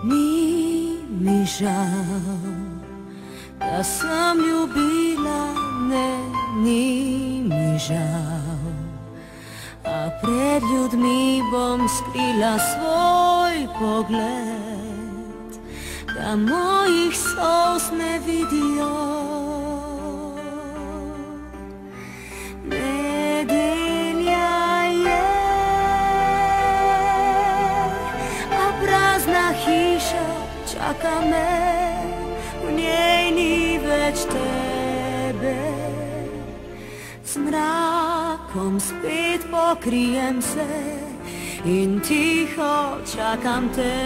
Ni mi žal, da sem ljubila, ne, ni mi žal. A pred ljudmi bom skrila svoj pogled, da mojih solz ne vidijo. Nedelja je, a prazna hiša čaka me, v njej ni več tebe. Z mrakom spet pokrijem se in tiho čakam te.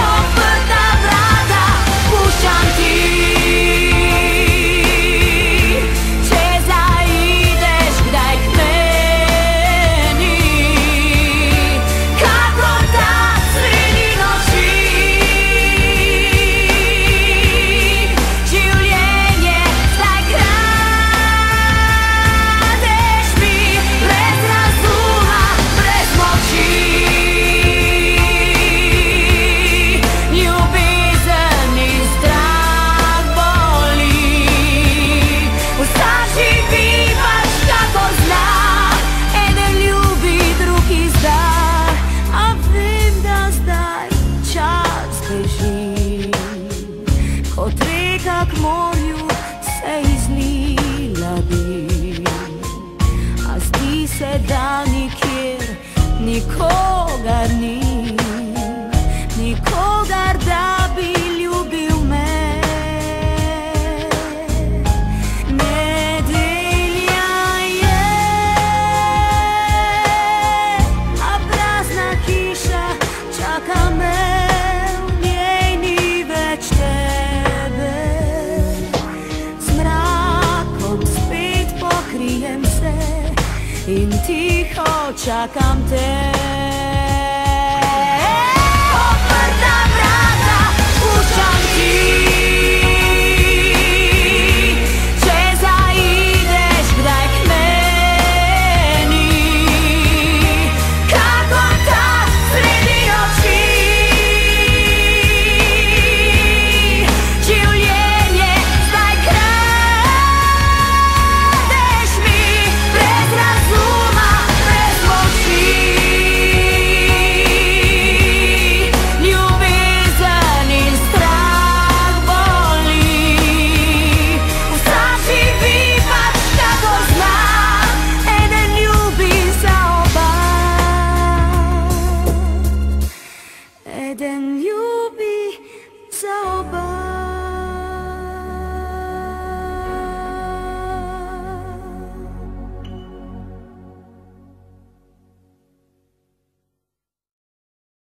Odprta vrata puščam ti, če zaideš kdaj k meni, kakor ta sredi noči. Življenje zdaj kradeš mi, brez razuma, brez moči. Ljubezen in strah boli, vsak živi pač kako zna, eden ljubi, drugi izda. A vem, da zdaj čas beži, kot reka k morju se izlila bi. A zdi se, da nikjer nikogar ni, nikogar, da bi ljubil me. Nedelja je, a prazna hiša čaka me, v njej ni več tebe. Z mrakom spet pokrijem se in tiho čakam te. Odprta vrata puščam ti,